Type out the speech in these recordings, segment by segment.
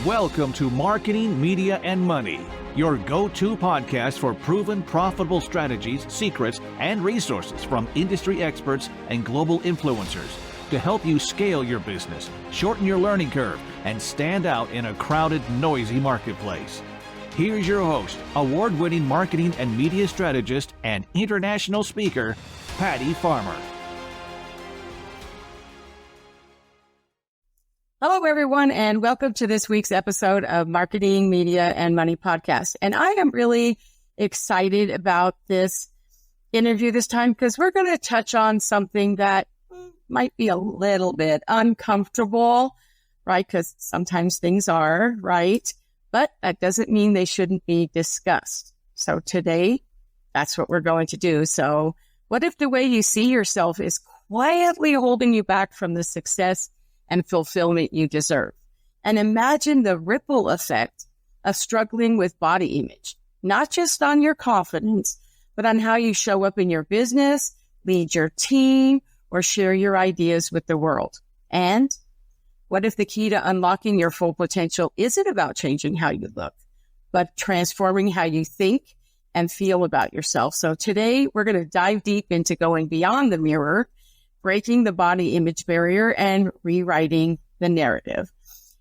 Welcome to Marketing, Media, and Money, your go-to podcast for proven profitable strategies, secrets, and resources from industry experts and global influencers to help you scale your business, shorten your learning curve, and stand out in a crowded, noisy marketplace. Here's your host, award-winning marketing and media strategist and international speaker, Patty Farmer. Hello, everyone, and welcome to this week's episode of Marketing, Media, and Money podcast. And I am really excited about this interview this time because we're going to touch on something that might be a little bit uncomfortable, right? Because sometimes things are, right? But that doesn't mean they shouldn't be discussed. So today, that's what we're going to do. So what if the way you see yourself is quietly holding you back from the success and fulfillment you deserve? And imagine the ripple effect of struggling with body image, not just on your confidence, but on how you show up in your business, lead your team, or share your ideas with the world. And what if the key to unlocking your full potential isn't about changing how you look, but transforming how you think and feel about yourself? So today we're going to dive deep into going beyond the mirror, breaking the body image barrier, and rewriting the narrative.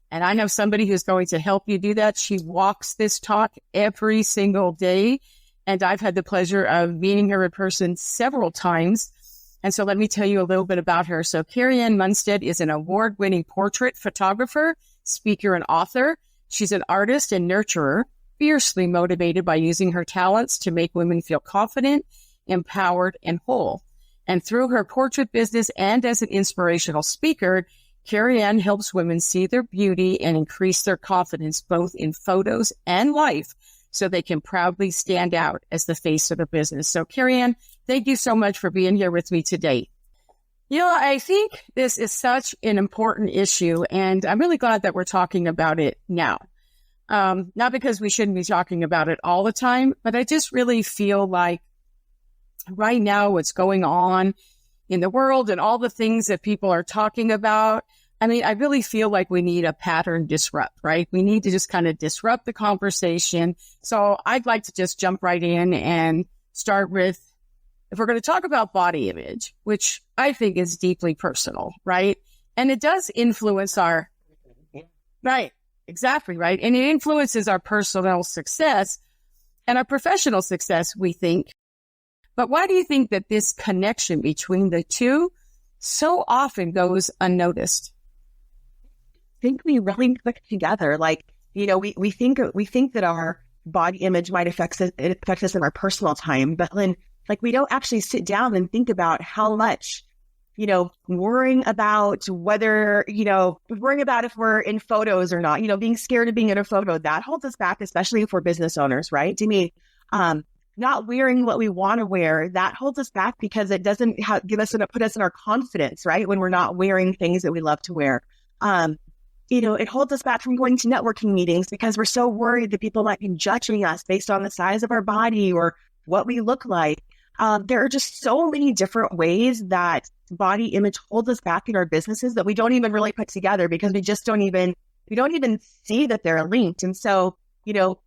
And I know somebody who's going to help you do that. She walks this talk every single day, and I've had the pleasure of meeting her in person several times. And so let me tell you a little bit about her. So Karianne Munstedt is an award-winning portrait photographer, speaker, and author. She's an artist and nurturer, fiercely motivated by using her talents to make women feel confident, empowered, and whole. And through her portrait business and as an inspirational speaker, Karianne helps women see their beauty and increase their confidence both in photos and life so they can proudly stand out as the face of the business. So Karianne, thank you so much for being here with me today. You know, I think this is such an important issue, and I'm really glad that we're talking about it now. Not because we shouldn't be talking about it all the time, but I just really feel like right now, what's going on in the world and all the things that people are talking about, I mean, I really feel like we need a pattern disrupt, right? We need to just kind of disrupt the conversation. So I'd like to just jump right in and start with, if we're going to talk about body image, which I think is deeply personal, right? And it does influence our, right, exactly, right? And it influences our personal success and our professional success, we think. But why do you think that this connection between the two so often goes unnoticed? I think we really click together. Like, you know, we think that our body image might affect us in our personal time, but then, like, we don't actually sit down and think about how much, you know, worrying about whether, you know, worrying about if we're in photos or not, you know, being scared of being in a photo, that holds us back, especially if we're business owners, right? To me, not wearing what we want to wear, that holds us back because it doesn't put us in our confidence, right? When we're not wearing things that we love to wear. You know, it holds us back from going to networking meetings because we're so worried that people might be judging us based on the size of our body or what we look like. There are just so many different ways that body image holds us back in our businesses that we don't even really put together because we don't even see that they're linked. And so, you know,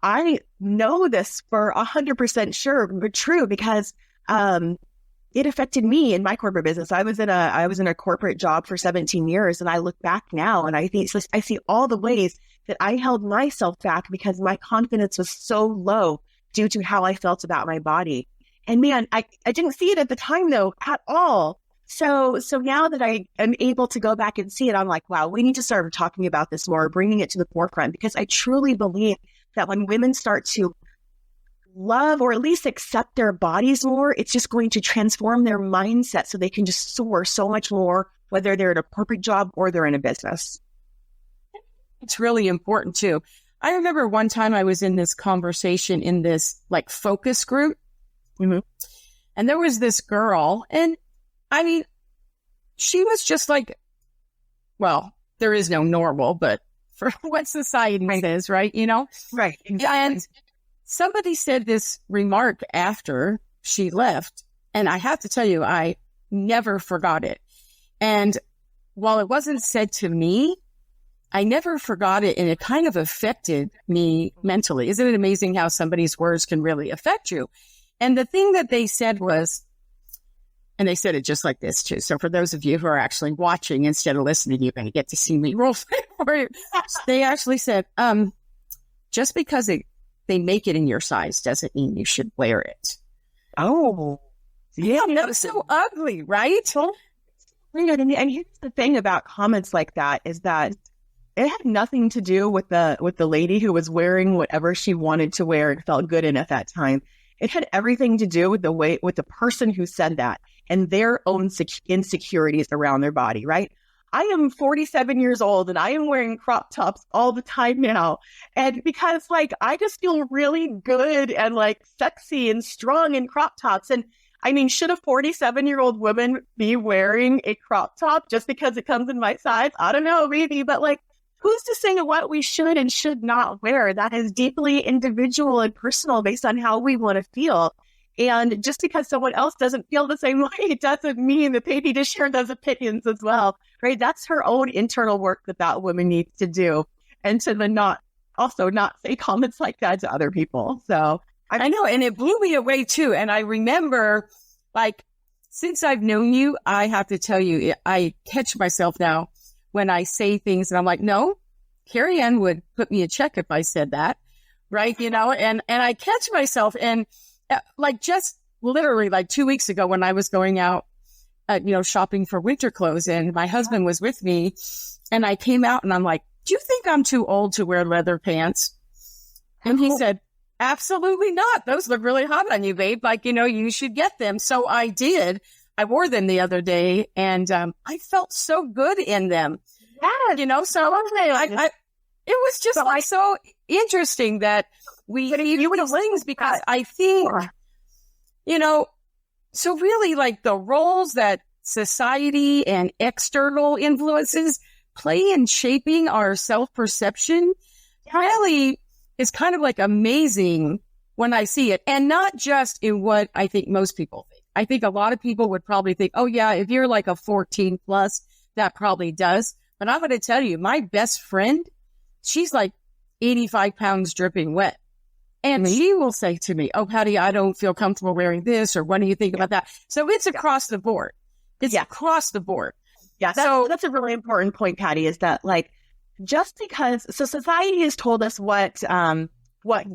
I know this for 100% sure, but true, because it affected me in my corporate business. I was in a corporate job for 17 years, and I look back now and I see all the ways that I held myself back because my confidence was so low due to how I felt about my body. And man, I didn't see it at the time though at all. So now that I am able to go back and see it, I'm like, wow, we need to start talking about this more, bringing it to the forefront, because I truly believe that when women start to love or at least accept their bodies more, it's just going to transform their mindset so they can just soar so much more, whether they're in a corporate job or they're in a business. It's really important too. I remember one time I was in this conversation in this like focus group, and there was this girl, and I mean, she was just like, well, there is no normal, but for what society says, right? You know? Right. Exactly. And somebody said this remark after she left, and I have to tell you, I never forgot it. And while it wasn't said to me, I never forgot it, and it kind of affected me mentally. Isn't it amazing how somebody's words can really affect you? And the thing that they said was, and they said it just like this too. So for those of you who are actually watching instead of listening, you're going to get to see me roll for you. They actually said, just because they make it in your size doesn't mean you should wear it. Oh, yeah. That was so ugly, right? And here's the thing about comments like that is that it had nothing to do with the lady who was wearing whatever she wanted to wear and felt good in at that time. It had everything to do with the person who said that and their own insecurities around their body, right? I am 47 years old and I am wearing crop tops all the time now. And because I just feel really good and sexy and strong in crop tops. And I mean, should a 47-year-old woman be wearing a crop top just because it comes in my size? I don't know, maybe, but who's to say what we should and should not wear? That is deeply individual and personal based on how we want to feel. And just because someone else doesn't feel the same way, it doesn't mean that they need to share those opinions as well, right? That's her own internal work that woman needs to do. And to then not say comments like that to other people. So I know, and it blew me away too. And I remember, since I've known you, I have to tell you, I catch myself now when I say things and I'm like, no, Karianne would put me a check if I said that, right? And I catch myself and just literally 2 weeks ago when I was going out, shopping for winter clothes and my husband was with me and I came out and I'm like, do you think I'm too old to wear leather pants? And he said, absolutely not. Those look really hot on you, babe. You should get them. So I did. I wore them the other day and I felt so good in them. Yeah. So it was just so interesting that we do these things because I think, so really the roles that society and external influences play in shaping our self-perception really is kind of amazing when I see it. And not just in what I think most people think. I think a lot of people would probably think, oh yeah, if you're a 14 plus, that probably does. But I'm going to tell you, my best friend, she's 85 pounds dripping wet. And she will say to me, oh, Patty, I don't feel comfortable wearing this, or what do you think about that? So it's across the board. It's across the board. Yeah. So that's a really important point, Patty, is that just because, so society has told us what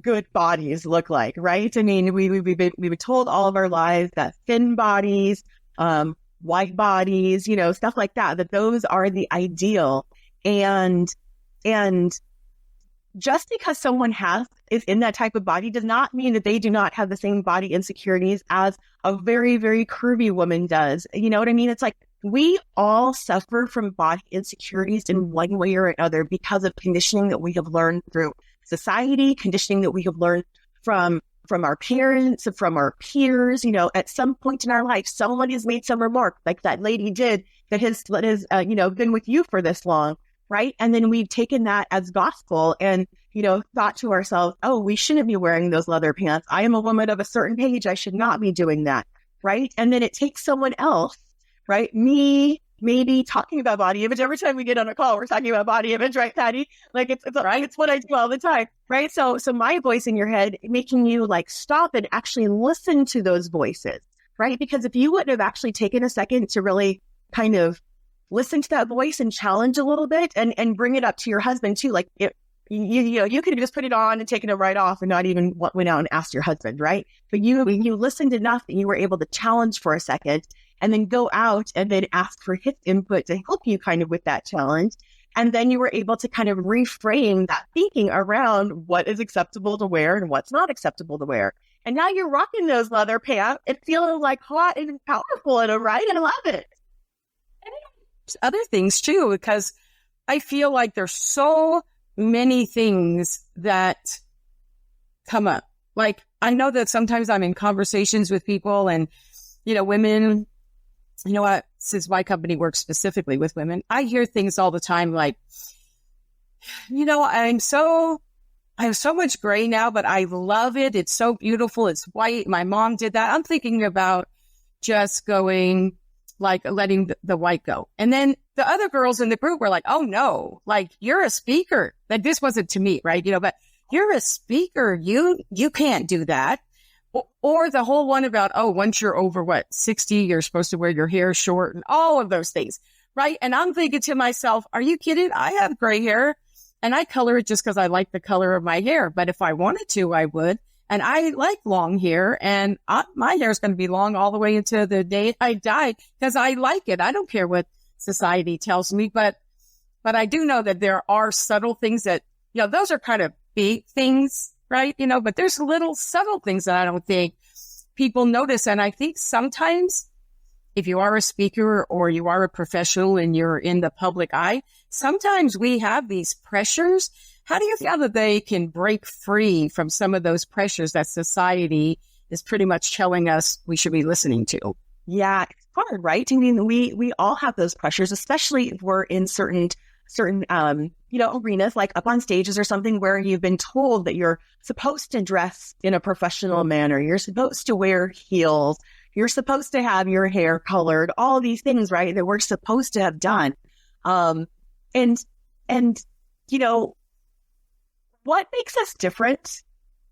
good bodies look like, right? I mean, we've been told all of our lives that thin bodies, white bodies, stuff like that those are the ideal. And just because someone is in that type of body does not mean that they do not have the same body insecurities as a very, very curvy woman does. You know what I mean? It's we all suffer from body insecurities in one way or another because of conditioning that we have learned through society, conditioning that we have learned from our parents, from our peers. At some point in our life, someone has made some remark like that lady did that has been with you for this long. Right. And then we've taken that as gospel and, thought to ourselves, oh, we shouldn't be wearing those leather pants. I am a woman of a certain age. I should not be doing that. Right. And then it takes someone else, right? Me, maybe talking about body image. Every time we get on a call, we're talking about body image, right, Patty? It's right. It's what I do all the time. Right. So my voice in your head, making you stop and actually listen to those voices. Right. Because if you wouldn't have actually taken a second to really kind of listen to that voice and challenge a little bit and bring it up to your husband too. You could have just put it on and taken it right off and not even went out and asked your husband, right? But you listened enough that you were able to challenge for a second and then go out and then ask for his input to help you kind of with that challenge. And then you were able to kind of reframe that thinking around what is acceptable to wear and what's not acceptable to wear. And now you're rocking those leather pants. It feels hot and powerful and right. And I love it. Other things too, because I feel there's so many things that come up. I know that sometimes I'm in conversations with people and, women, since my company works specifically with women, I hear things all the time I have so much gray now, but I love it. It's so beautiful. It's white. My mom did that. I'm thinking about just going letting the white go. And then the other girls in the group were like, oh no, like you're a speaker. Like this wasn't to me, right? But you're a speaker. You can't do that. Or the whole one about, oh, once you're over 60, you're supposed to wear your hair short and all of those things. Right. And I'm thinking to myself, are you kidding? I have gray hair and I color it just because I like the color of my hair. But if I wanted to, I would. And I like long hair, and my hair is going to be long all the way into the day I die because I like it. I don't care what society tells me, but I do know that there are subtle things that, those are kind of big things, right? But there's little subtle things that I don't think people notice. And I think sometimes if you are a speaker or you are a professional and you're in the public eye, sometimes we have these pressures. How do you feel that they can break free from some of those pressures that society is pretty much telling us we should be listening to? Yeah, it's hard, right? I mean, we all have those pressures, especially if we're in certain arenas, like up on stages or something where you've been told that you're supposed to dress in a professional manner. You're supposed to wear heels. You're supposed to have your hair colored, all these things, right? That we're supposed to have done. What makes us different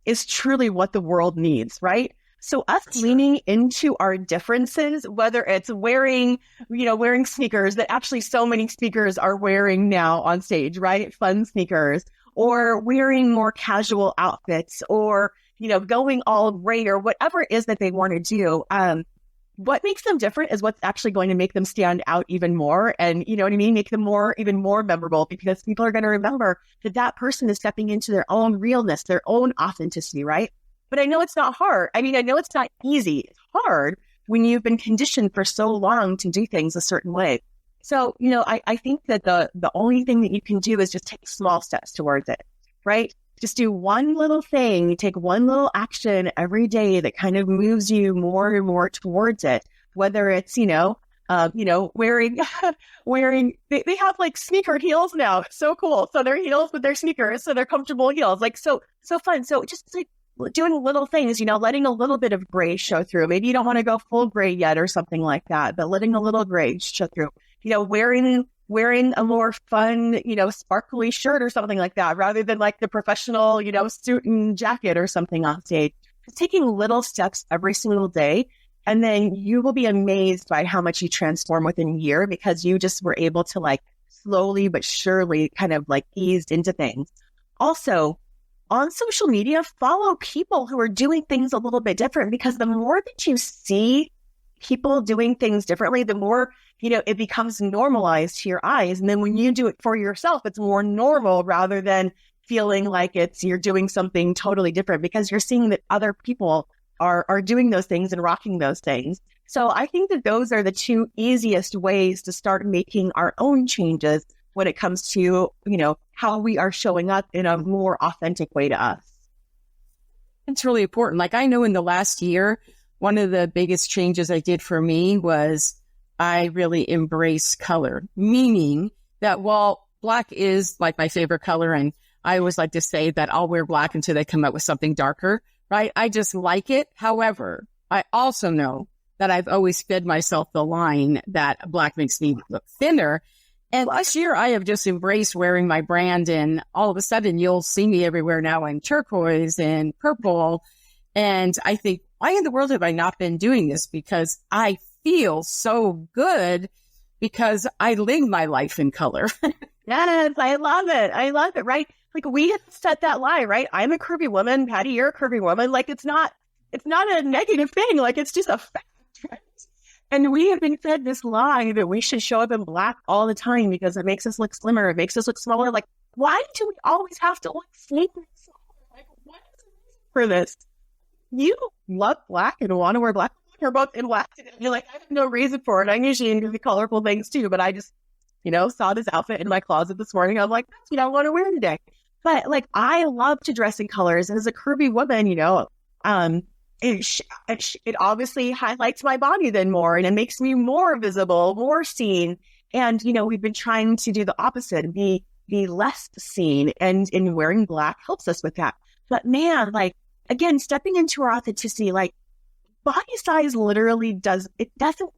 is truly what the world needs, right? So us leaning into our differences, whether it's wearing sneakers that actually so many speakers are wearing now on stage, right? Fun sneakers, or wearing more casual outfits, or, going all gray, or whatever it is that they want to do. What makes them different is what's actually going to make them stand out even more. And you know what I mean? Make them even more memorable, because people are going to remember that person is stepping into their own realness, their own authenticity, right? But I know it's not hard. I mean, I know it's not easy. It's hard when you've been conditioned for so long to do things a certain way. So, I think that the only thing that you can do is just take small steps towards it, right? Just do one little thing, take one little action every day that kind of moves you more and more towards it. Whether it's, wearing, they have like sneaker heels now. It's so cool. So they're heels with their sneakers. So they're comfortable heels, like so fun. So just like doing little things, letting a little bit of gray show through. Maybe you don't want to go full gray yet or something like that, but letting a little gray show through, wearing a more fun, sparkly shirt or something like that, rather than like the professional, suit and jacket or something on stage. Just taking little steps every single day. And then you will be amazed by how much you transform within a year, because you just were able to like slowly but surely kind of like eased into things. Also, on social media, follow people who are doing things a little bit different, because the more that you see people doing things differently, the more, it becomes normalized to your eyes. And then when you do it for yourself, it's more normal, rather than feeling like you're doing something totally different, because you're seeing that other people are doing those things and rocking those things. So I think that those are the two easiest ways to start making our own changes when it comes to, how we are showing up in a more authentic way to us. It's really important. Like I know in the last year, one of the biggest changes I did for me was I really embrace color, meaning that while black is like my favorite color, and I always like to say that I'll wear black until they come up with something darker, right? I just like it. However, I also know that I've always fed myself the line that black makes me look thinner. And last year, I have just embraced wearing my brand, and all of a sudden, you'll see me everywhere now in turquoise and purple. And I think, why in the world have I not been doing this? Because I feel so good because I live my life in color. Yes, I love it. I love it, right? Like we have set that lie, right? I'm a curvy woman. Patty, you're a curvy woman. Like it's not a negative thing. Like it's just a fact, right? And we have been fed this lie that we should show up in black all the time because it makes us look slimmer. It makes us look smaller. Like, why do we always have to look sleeker? Like, what is the reason for this? You love black and want to wear black. You're both in black. And you're like, I have no reason for it. I'm usually into the colorful things too, but I just, saw this outfit in my closet this morning. I'm like, that's what I want to wear today. But like, I love to dress in colors. And as a curvy woman, it obviously highlights my body then more, and it makes me more visible, more seen. And, we've been trying to do the opposite, be less seen, and in wearing black helps us with that. But man, like, again, stepping into our authenticity, like body size literally doesn't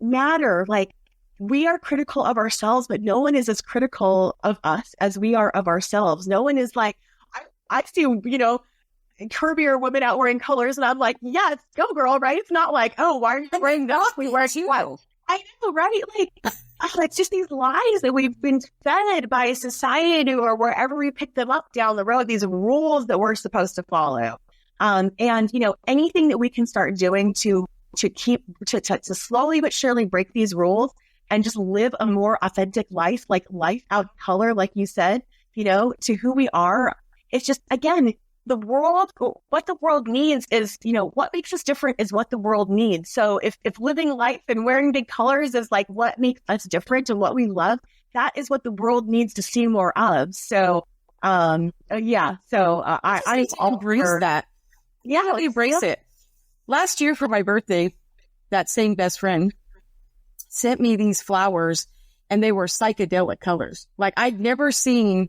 matter. Like we are critical of ourselves, but no one is as critical of us as we are of ourselves. No one is like, I see, curvier women out wearing colors, and I'm like, yes, go girl, right? It's not like, oh, why are you wearing that? We wear what? I know, right? Like, it's just these lies that we've been fed by society or wherever we pick them up down the road, these rules that we're supposed to follow. And anything that we can start doing to slowly but surely break these rules and just live a more authentic life, like life out of color, like you said, to who we are. It's just, again, what the world needs is, what makes us different is what the world needs. So if living life and wearing big colors is like what makes us different and what we love, that is what the world needs to see more of. So, I embrace that. Yeah, I embrace it. Last year for my birthday, that same best friend sent me these flowers, and they were psychedelic colors. Like, I'd never seen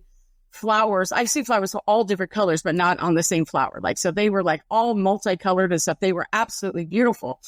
flowers. I've seen flowers of all different colors, but not on the same flower. Like, so they were like all multicolored and stuff. They were absolutely beautiful.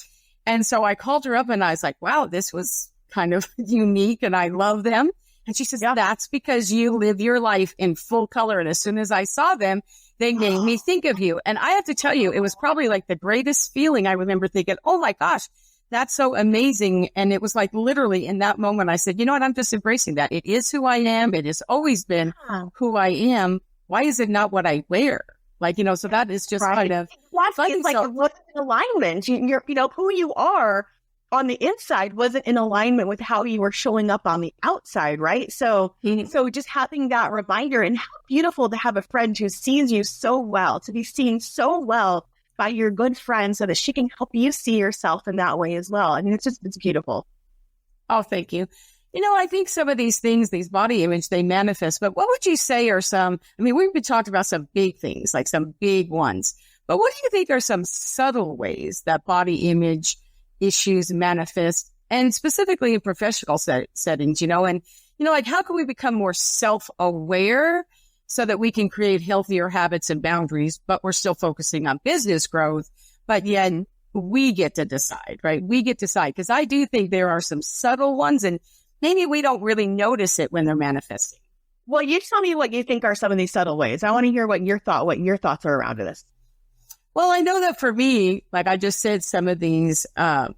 And so I called her up and I was like, wow, this was kind of unique and I love them. And she says, that's because you live your life in full color. And as soon as I saw them, they made me think of you. And I have to tell you, it was probably like the greatest feeling. I remember thinking, oh my gosh, that's so amazing. And it was like literally in that moment, I said, you know what? I'm just embracing that. It is who I am. It has always been who I am. Why is it not what I wear? Like, so that is just kind of it's like what's in alignment. You're, who you are on the inside wasn't in alignment with how you were showing up on the outside, right? So, so just having that reminder, and how beautiful to have a friend who sees you so well, to be seen so well by your good friend so that she can help you see yourself in that way as well. I mean, it's beautiful. Oh, thank you. I think some of these things, these body image, they manifest, but what would you say are we've been talking about some big things, like some big ones, but what do you think are some subtle ways that body image issues manifest, and specifically in professional settings, and, like, how can we become more self-aware so that we can create healthier habits and boundaries, but we're still focusing on business growth, but yet we get to decide, right? We get to decide, because I do think there are some subtle ones, and maybe we don't really notice it when they're manifesting. Well, you tell me what you think are some of these subtle ways. I want to hear what your thoughts are around this. Well, I know that for me, like I just said, some of these, some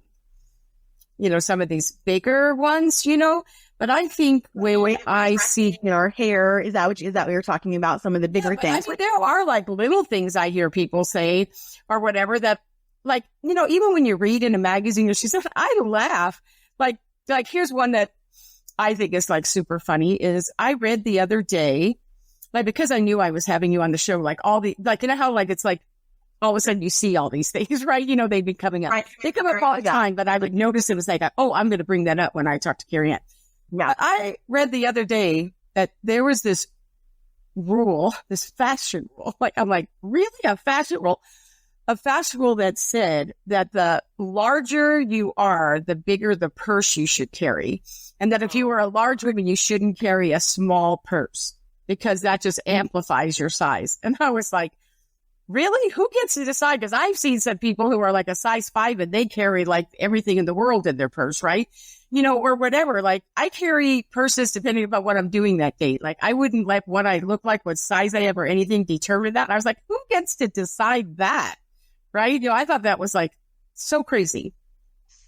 of these bigger ones, but I think when I see our hair, is that what you're talking about? Some of the bigger things. There are like little things I hear people say or whatever that, like, even when you read in a magazine or something, I laugh. Like here's one that I think is like super funny is I read the other day, like, because I knew I was having you on the show, like all the, like, how like, it's like, all of a sudden you see all these things, right? They'd be coming up. Right. They come up all the time, but I would notice it was like, oh, I'm going to bring that up when I talk to Karianne. Yeah. I read the other day that there was this rule, this fashion rule. Like, I'm like, really? A fashion rule? A fashion rule that said that the larger you are, the bigger the purse you should carry. And that if you were a large woman, you shouldn't carry a small purse because that just amplifies your size. And I was like, really? Who gets to decide? Because I've seen some people who are like a size 5 and they carry like everything in the world in their purse, right? Or whatever. Like, I carry purses depending on what I'm doing that day. Like, I wouldn't let what I look like, what size I have or anything determine that. And I was like, who gets to decide that? Right? I thought that was like so crazy.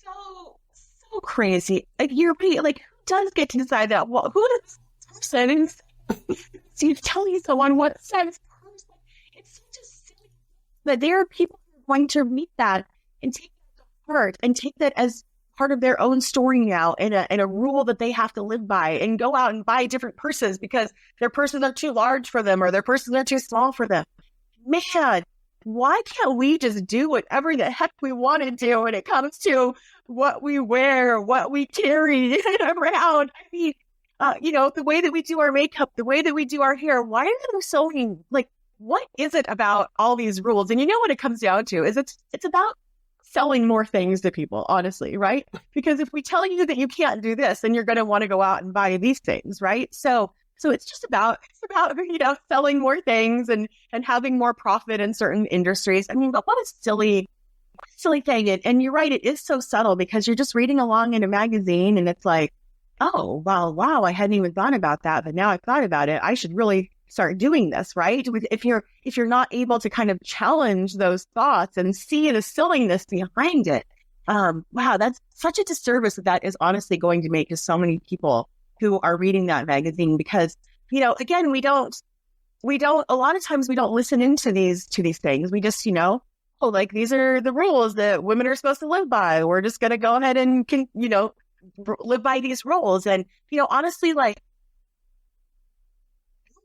So crazy. Like, you're like, who does get to decide that? Well, who does settings? So you tell me someone what size purse? It's such a silly. But there are people who are going to read that and take that to heart and take that as part of their own story now and a rule that they have to live by and go out and buy different purses because their purses are too large for them or their purses are too small for them. Man, why can't we just do whatever the heck we want to do when it comes to what we wear, what we carry around? I mean, the way that we do our makeup, the way that we do our hair, why are there so many, like, what is it about all these rules? And what it comes down to is it's about selling more things to people, honestly, right? Because if we tell you that you can't do this, then you're going to want to go out and buy these things, right? So it's just about, selling more things and having more profit in certain industries. I mean, but what a silly thing. And you're right, it is so subtle because you're just reading along in a magazine and it's like, oh, wow, I hadn't even thought about that, but now I've thought about it. I should really start doing this, right? If you're not able to kind of challenge those thoughts and see the silliness behind it, wow, that's such a disservice that is honestly going to make to so many people who are reading that magazine, because, again, we don't, a lot of times we don't listen into these things. We just, oh, like, these are the rules that women are supposed to live by. We're just going to go ahead and, live by these rules. And, honestly, like,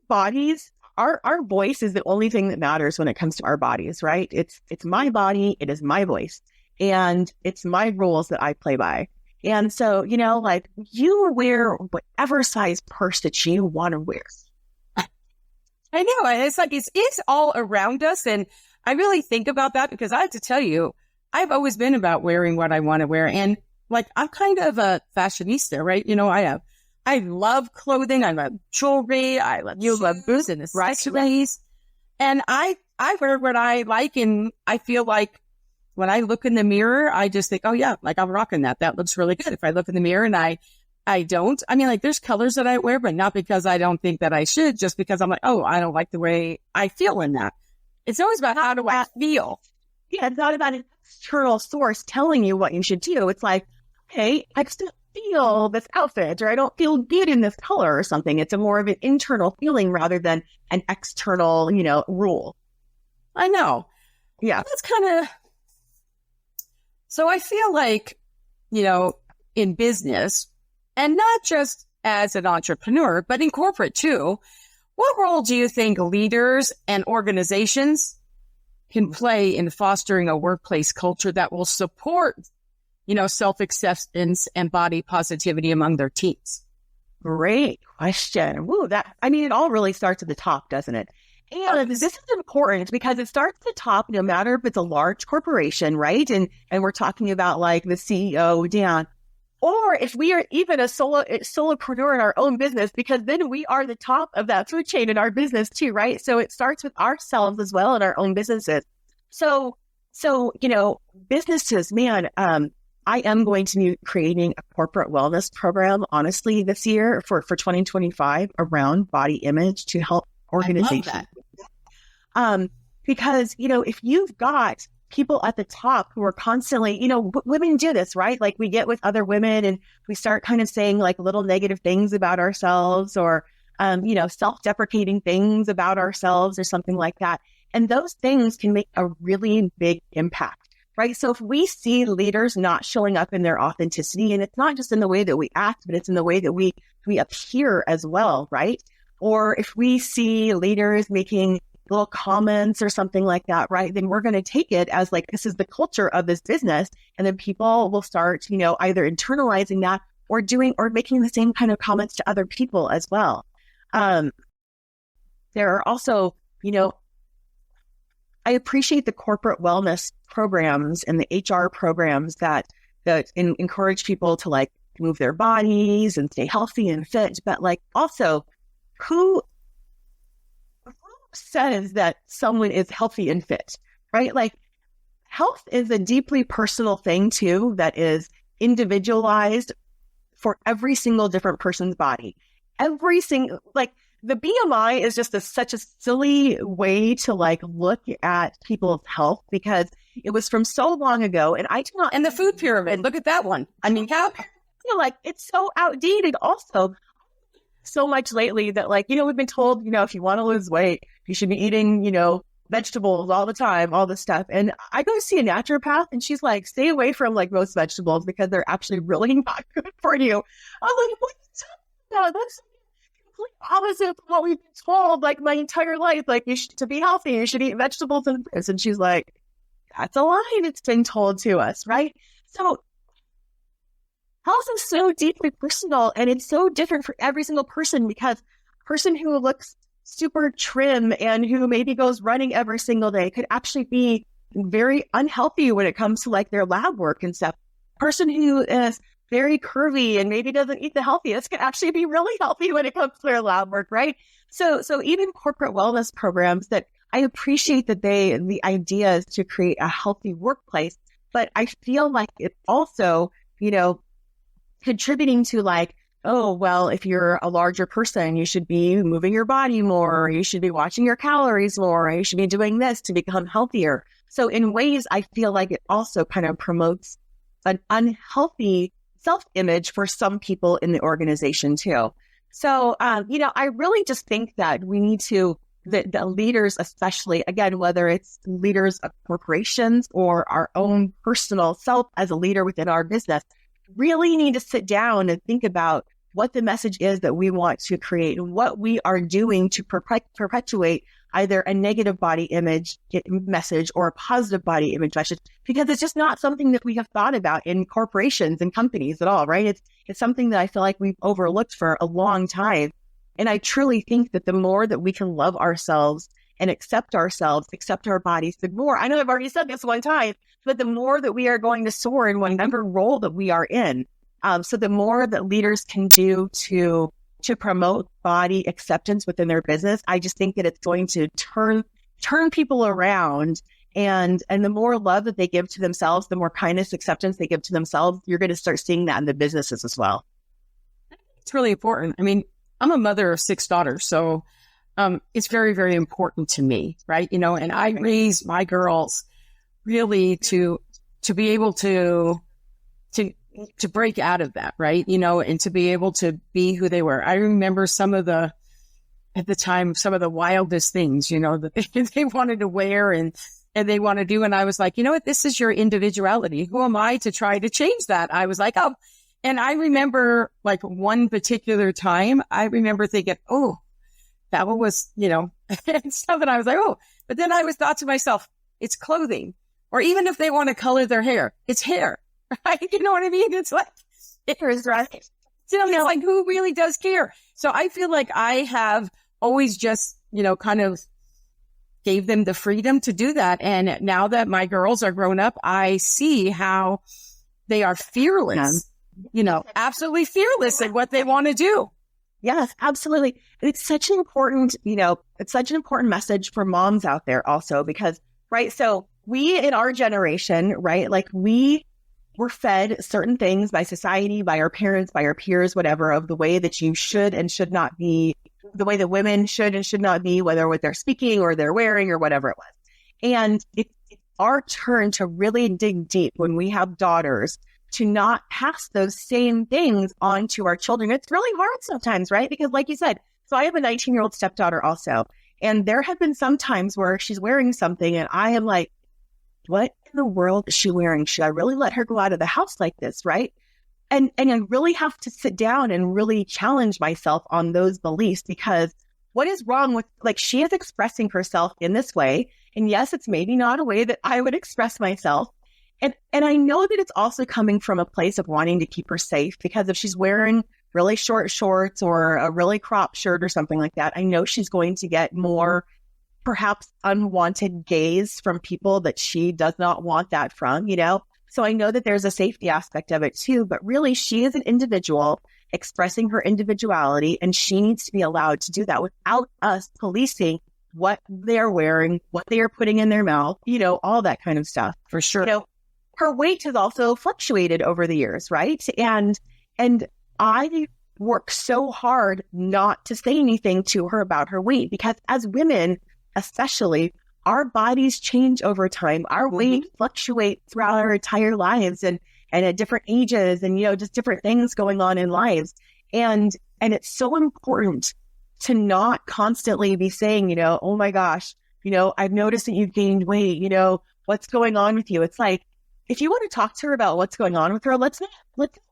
bodies, our voice is the only thing that matters when it comes to our bodies, right? It's my body. It is my voice. And it's my rules that I play by. And so, like, you wear whatever size purse that you want to wear. I know. And it's like, it's all around us. And I really think about that because I have to tell you, I've always been about wearing what I want to wear. And like, I'm kind of a fashionista, right? I love clothing. I love jewelry. I love boots and accessories. And I wear what I like. And I feel like when I look in the mirror, I just think, oh yeah, like I'm rocking that. That looks really good. If I look in the mirror and I don't, I mean, like, there's colors that I wear, but not because I don't think that I should, just because I'm like, oh, I don't like the way I feel in that. It's always about how do I feel. Yeah, it's not about an external source telling you what you should do. It's like, hey, I just don't feel this outfit, or I don't feel good in this color or something. It's a more of an internal feeling rather than an external, rule. I know. Yeah. That's kind of, so I feel like, in business, and not just as an entrepreneur, but in corporate too, what role do you think leaders and organizations can play in fostering a workplace culture that will support, self-acceptance and body positivity among their teams? Great question. Woo, it all really starts at the top, doesn't it? And this is important because it starts at the top, no matter if it's a large corporation, right? And we're talking about like the CEO down, or if we are even a solopreneur in our own business, because then we are the top of that food chain in our business too, right? So it starts with ourselves as well in our own businesses. So businesses, man, I am going to be creating a corporate wellness program, honestly, this year for 2025 around body image to help organizations. I love that. Because, if you've got people at the top who are constantly, women do this, right? Like, we get with other women and we start kind of saying like little negative things about ourselves, or, self-deprecating things about ourselves or something like that. And those things can make a really big impact, right? So if we see leaders not showing up in their authenticity, and it's not just in the way that we act, but it's in the way that we appear as well, right? Or if we see leaders making little comments or something like that, right, then we're going to take it as like, this is the culture of this business. And then people will start, either internalizing that or making the same kind of comments to other people as well. There are also, I appreciate the corporate wellness programs and the HR programs that encourage people to like move their bodies and stay healthy and fit, but like also who says that someone is healthy and fit, right? Like, health is a deeply personal thing too, that is individualized for every single different person's body. Like, the BMI is just such a silly way to like look at people's health, because it was from so long ago, and I do not. And the food pyramid, look at that one. I mean, how? Like, it's so outdated. Also, so much lately that like, we've been told, if you want to lose weight, you should be eating, vegetables all the time, all this stuff. And I go see a naturopath and she's like, stay away from like most vegetables because they're actually really not good for you. I'm like, what are you talking about? That's complete opposite of what we've been told like my entire life. Like, to be healthy, you should eat vegetables and fruits. And she's like, that's a lie that's been told to us, right? So health is so deeply personal, and it's so different for every single person, because a person who looks super trim and who maybe goes running every single day could actually be very unhealthy when it comes to like their lab work and stuff. A person who is very curvy and maybe doesn't eat the healthiest could actually be really healthy when it comes to their lab work, right? So even corporate wellness programs, that I appreciate that the idea is to create a healthy workplace, but I feel like it's also, contributing to like oh, well, if you're a larger person, you should be moving your body more, you should be watching your calories more, you should be doing this to become healthier. So in ways, I feel like it also kind of promotes an unhealthy self-image for some people in the organization too. So, I really just think that we need to, the leaders, especially, again, whether it's leaders of corporations or our own personal self as a leader within our business, really need to sit down and think about what the message is that we want to create and what we are doing to perpetuate either a negative body image message or a positive body image message, because it's just not something that we have thought about in corporations and companies at all, right? It's something that I feel like we've overlooked for a long time. And I truly think that the more that we can love ourselves and accept our bodies, the more, I know I've already said this one time, but the more that we are going to soar in whatever role that we are in. So the more that leaders can do to promote body acceptance within their business, I just think that it's going to turn people around. And the more love that they give to themselves, the more kindness, acceptance they give to themselves, you're going to start seeing that in the businesses as well. It's really important. I mean, I'm a mother of 6 daughters, so it's very, very important to me, right? And I raise my girls really to be able to break out of that, right? And to be able to be who they were. I remember at the time, some of the wildest things, that they wanted to wear and they want to do. And I was like, you know what? This is your individuality. Who am I to try to change that? I was like, oh, and I remember like one particular time, I remember thinking, oh, that one was, and stuff. And I was like, oh, but then I thought to myself, it's clothing. Or even if they want to color their hair, it's hair, right? You know what I mean? It's like, it's right. It's like, who really does care? So I feel like I have always just, kind of gave them the freedom to do that. And now that my girls are grown up, I see how they are fearless, absolutely fearless in what they want to do. Yes, absolutely. It's such an important, message for moms out there also, because, right. So we, in our generation, right, like we were fed certain things by society, by our parents, by our peers, whatever, of the way that you should and should not be, the way that women should and should not be, whether what they're speaking or they're wearing or whatever it was. And it's our turn to really dig deep when we have daughters to not pass those same things on to our children. It's really hard sometimes, right? Because like you said, so I have a 19-year-old stepdaughter also, and there have been some times where she's wearing something and I am like, what in the world is she wearing? Should I really let her go out of the house like this, right? And I really have to sit down and really challenge myself on those beliefs, because what is wrong with, like, she is expressing herself in this way. And yes, it's maybe not a way that I would express myself. And I know that it's also coming from a place of wanting to keep her safe, because if she's wearing really short shorts or a really cropped shirt or something like that, I know she's going to get more perhaps unwanted gaze from people that she does not want that from, So I know that there's a safety aspect of it too, but really she is an individual expressing her individuality, and she needs to be allowed to do that without us policing what they're wearing, what they are putting in their mouth, all that kind of stuff. For sure. Her weight has also fluctuated over the years, right? And I work so hard not to say anything to her about her weight, because as women, especially, our bodies change over time. Our weight fluctuates throughout our entire lives and at different ages and, just different things going on in lives. And it's so important to not constantly be saying, oh my gosh, I've noticed that you've gained weight, what's going on with you? It's like, if you want to talk to her about what's going on with her, let's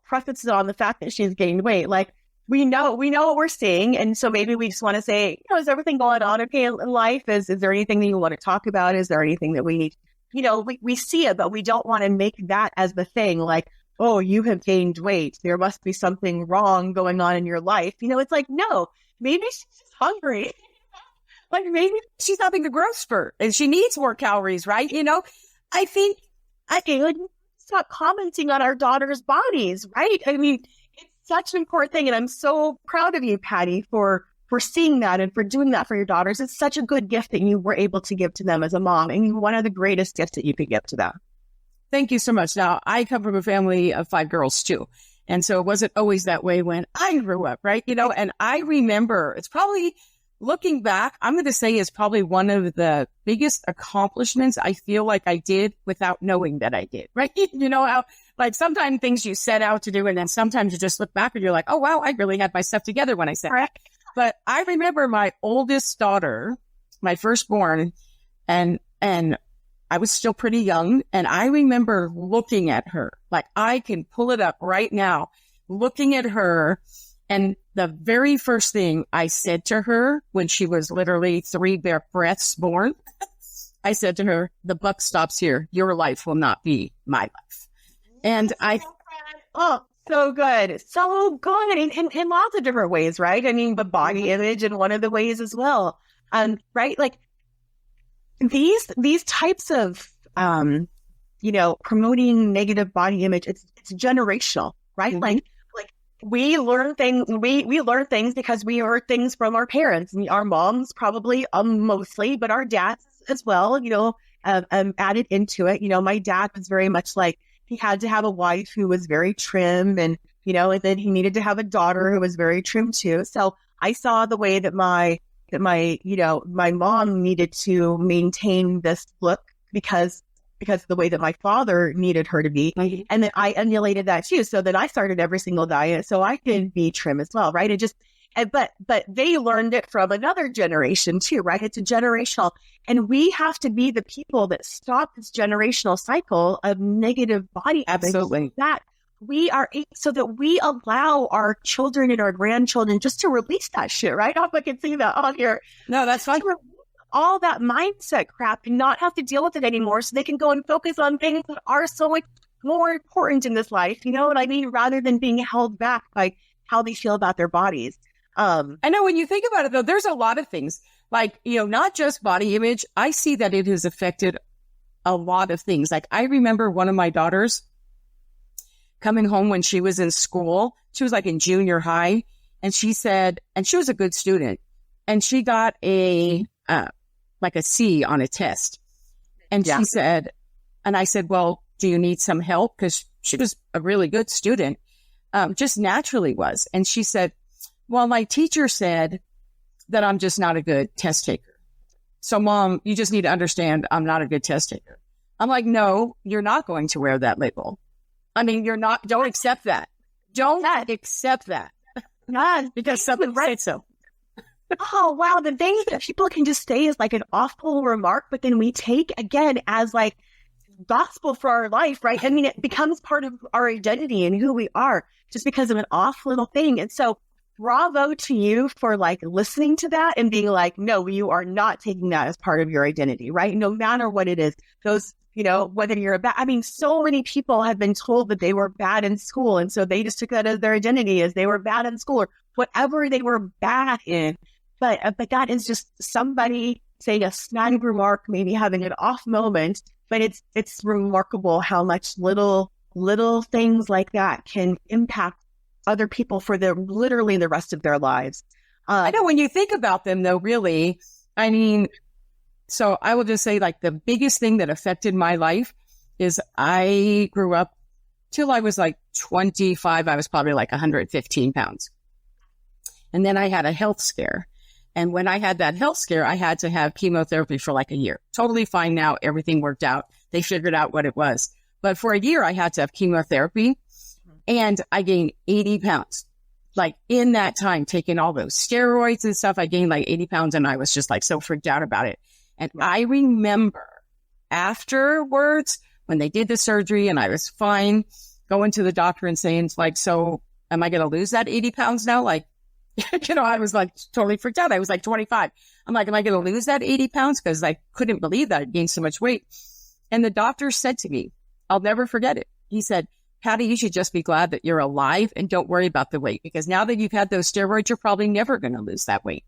preface it on the fact that she's gained weight. Like, we know what we're seeing. And so maybe we just want to say, is everything going on okay in life? Is there anything that you want to talk about? Is there anything that we need? We see it, but we don't want to make that as the thing. Like, oh, you have gained weight. There must be something wrong going on in your life. It's like, no, maybe she's just hungry. Like maybe she's having a growth spurt and she needs more calories, right? I think stop commenting on our daughters' bodies, right? I mean, it's such an important thing. And I'm so proud of you, Patty, for seeing that and for doing that for your daughters. It's such a good gift that you were able to give to them as a mom, and one of the greatest gifts that you could give to them. Thank you so much. Now, I come from a family of 5 girls too. And so it wasn't always that way when I grew up, right? And I remember it's probably looking back, I'm going to say is probably one of the biggest accomplishments I feel like I did without knowing that I did, right? How like sometimes things you set out to do and then sometimes you just look back and you're like, oh, wow, I really had my stuff together when I said that. But I remember my oldest daughter, my firstborn, and I was still pretty young. And I remember looking at her, like I can pull it up right now, looking at her. And the very first thing I said to her when she was literally 3 breaths born, I said to her, the buck stops here. Your life will not be my life. And so good. So good. In lots of different ways, right? I mean, the body image and one of the ways as well. Right? Like these types of, promoting negative body image, it's generational, right? Mm-hmm. Like we learn things, we learn things because we heard things from our parents, our moms probably, mostly, but our dads as well, added into it. My dad was very much like, he had to have a wife who was very trim and then he needed to have a daughter who was very trim too. So I saw the way that my mom needed to maintain this look because of the way that my father needed her to be. Mm-hmm. And then I emulated that too. So then I started every single diet so I could be trim as well. Right. But they learned it from another generation too, right? It's a generational, and we have to be the people that stop this generational cycle of negative body image. Absolutely. That we are, so that we allow our children and our grandchildren just to release that shit, right? I hope I can see that on here. No, that's fine. All that mindset crap and not have to deal with it anymore, so they can go and focus on things that are so much more important in this life. You know what I mean? Rather than being held back by how they feel about their bodies. I know when you think about it, though, there's a lot of things like, not just body image. I see that it has affected a lot of things. Like I remember one of my daughters coming home when she was in school. She was like in junior high, and she said, and she was a good student, and she got a C on a test. And she said, and I said, well, do you need some help? Because she was a really good student, just naturally was. And she said, well, my teacher said that I'm just not a good test taker. So Mom, you just need to understand I'm not a good test taker. I'm like, no, you're not going to wear that label. I mean, don't accept that. Don't accept that. Yes, because something said so. Oh, wow. The things that people can just say is like an awful remark, but then we take again as like gospel for our life, right? I mean, it becomes part of our identity and who we are just because of an off little thing. And so bravo to you for like listening to that and being like, no, you are not taking that as part of your identity, right? No matter what it is, those, whether you're so many people have been told that they were bad in school. And so they just took that as their identity, as they were bad in school or whatever they were bad in. But that is just somebody saying a snide remark, maybe having an off moment. But it's remarkable how much little things like that can impact other people for literally the rest of their lives. I know when you think about them, though, really, I mean, so I will just say like the biggest thing that affected my life is I grew up till I was like 25. I was probably like 115 pounds. And then I had a health scare. And when I had that health scare, I had to have chemotherapy for like a year. Totally fine now. Everything worked out. They figured out what it was. But for a year, I had to have chemotherapy. And I gained 80 pounds. Like in that time, taking all those steroids and stuff, I gained like 80 pounds and I was just like so freaked out about it. And I remember afterwards when they did the surgery and I was fine, going to the doctor and saying like, so am I going to lose that 80 pounds now? Like, I was like totally freaked out. I was like 25. I'm like, am I going to lose that 80 pounds? Because I couldn't believe that I'd gained so much weight. And the doctor said to me, I'll never forget it. He said, Patty, you should just be glad that you're alive and don't worry about the weight, because now that you've had those steroids, you're probably never going to lose that weight.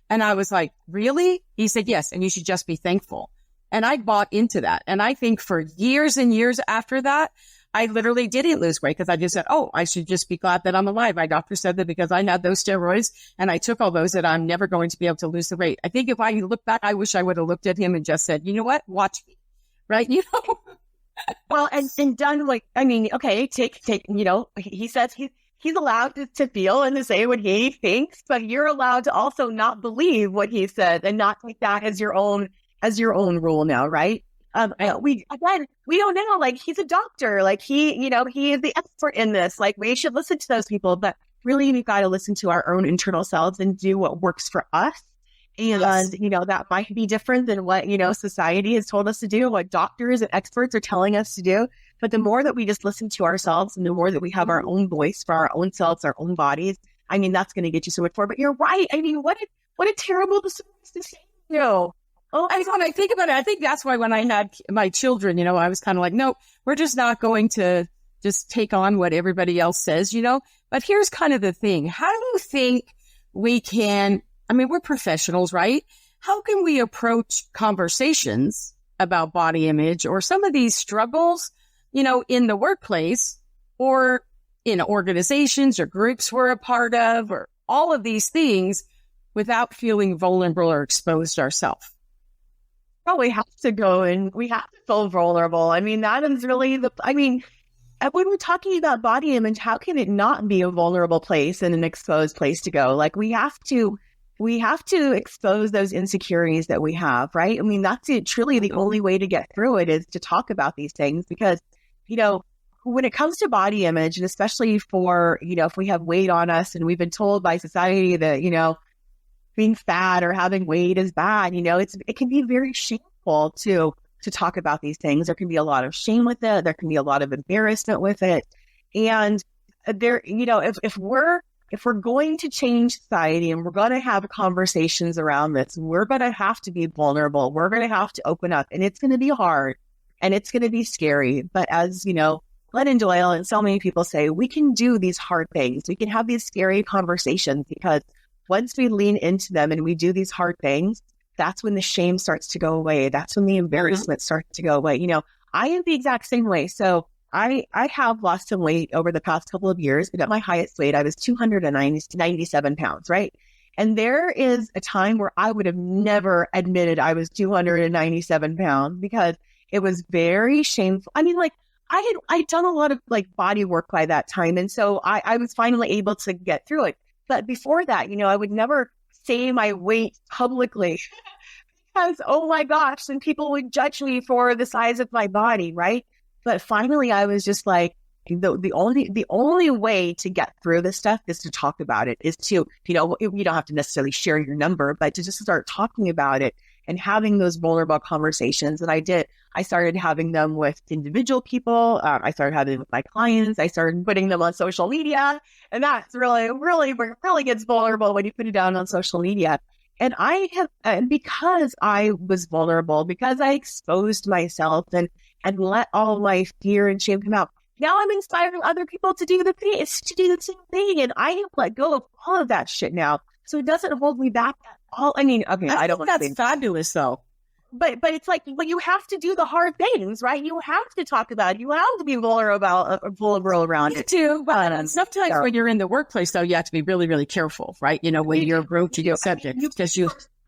And I was like, really? He said, yes. And you should just be thankful. And I bought into that. And I think for years and years after that, I literally didn't lose weight because I just said, oh, I should just be glad that I'm alive. My doctor said that because I had those steroids and I took all those that I'm never going to be able to lose the weight. I think if I look back, I wish I would have looked at him and just said, you know what? Watch me. Right? Well, and done like, I mean, okay, take, he says he's allowed to feel and to say what he thinks, but you're allowed to also not believe what he said and not take that as your own rule now, right? We don't know, like, he's a doctor, like he is the expert in this, like we should listen to those people, but really we've got to listen to our own internal selves and do what works for us. And, that might be different than what, society has told us to do, what doctors and experts are telling us to do. But the more that we just listen to ourselves and the more that we have our own voice for our own selves, our own bodies, I mean, that's going to get you so much more. But you're right. I mean, what a terrible decision to say. Oh, when I think about it, I think that's why when I had my children, I was kind of like, no, we're just not going to just take on what everybody else says, But here's kind of the thing. How do you think we can, I mean, we're professionals, right? How can we approach conversations about body image or some of these struggles, in the workplace or in organizations or groups we're a part of or all of these things without feeling vulnerable or exposed ourselves? We have to go and we have to feel vulnerable. I mean, that is really when we're talking about body image, how can it not be a vulnerable place and an exposed place to go? Like we have to expose those insecurities that we have, right? I mean, that's truly the only way to get through it is to talk about these things because, when it comes to body image, and especially for, if we have weight on us and we've been told by society that, being fat or having weight is bad, it can be very shameful to talk about these things. There can be a lot of shame with it. There can be a lot of embarrassment with it. And there, if we're going to change society and we're going to have conversations around this, we're going to have to be vulnerable. We're going to have to open up, and it's going to be hard and it's going to be scary. But as, Glennon Doyle and so many people say, we can do these hard things. We can have these scary conversations because once we lean into them and we do these hard things, that's when the shame starts to go away. That's when the embarrassment starts to go away. I am the exact same way. So I have lost some weight over the past couple of years, and at my highest weight, I was 297 pounds, right? And there is a time where I would have never admitted I was 297 pounds because it was very shameful. I mean, like I'd done a lot of like body work by that time. And so I was finally able to get through it. But before that, I would never say my weight publicly because, oh my gosh, then people would judge me for the size of my body, right? But finally, I was just like, the only way to get through this stuff is to talk about it, is to, you don't have to necessarily share your number, but to just start talking about it and having those vulnerable conversations. And I did. I started having them with individual people. I started having them with my clients. I started putting them on social media. And that's really gets vulnerable when you put it down on social media. And because I was vulnerable, because I exposed myself and let all my fear and shame come out, now I'm inspiring other people to do the same thing. And I have let go of all of that shit now. So it doesn't hold me back at all. I mean, okay, I don't think that's fabulous though. But it's like, but you have to do the hard things, right? You have to talk about it. You have to be vulnerable around it too. But sometimes when you're in the workplace, though, you have to be really, really careful, right? When you're broaching your subject,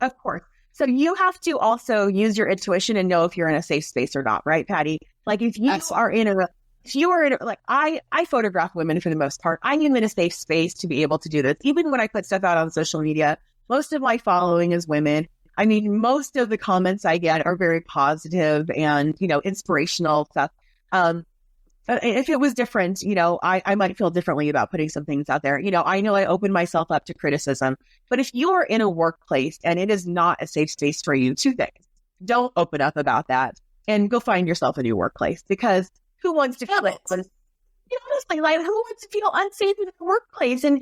of course. So you have to also use your intuition and know if you're in a safe space or not, right, Patty? Like if you are in like I photograph women for the most part. I am in a safe space to be able to do this. Even when I put stuff out on social media, most of my following is women. I mean, most of the comments I get are very positive and, inspirational stuff. If it was different, I might feel differently about putting some things out there. I know I open myself up to criticism, but if you're in a workplace and it is not a safe space for you, two things: don't open up about that and go find yourself a new workplace, because who wants to feel it? Honestly, like, who wants to feel unsafe in the workplace? And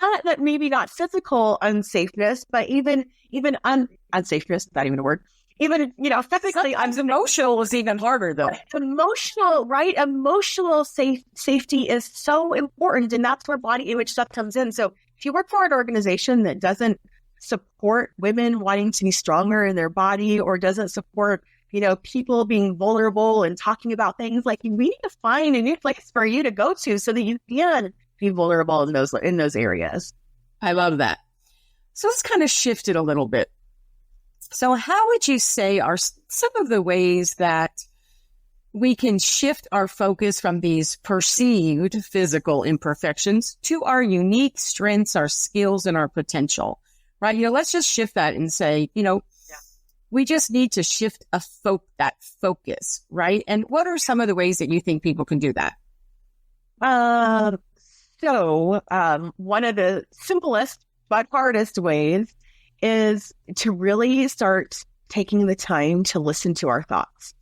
not maybe not physical unsafeness, but even unsafeness, not even a word. Even, physically, emotional is even harder though. Emotional, right? Emotional safety is so important. And that's where body image stuff comes in. So if you work for an organization that doesn't support women wanting to be stronger in their body, or doesn't support, people being vulnerable and talking about things, like, we need to find a new place for you to go to so that you can be vulnerable in those areas. I love that. So let's kind of shift it a little bit. So how would you say are some of the ways that we can shift our focus from these perceived physical imperfections to our unique strengths, our skills, and our potential, right? Let's just shift that and say, we just need to shift that focus, right? And what are some of the ways that you think people can do that? So one of the simplest but hardest ways is to really start taking the time to listen to our thoughts,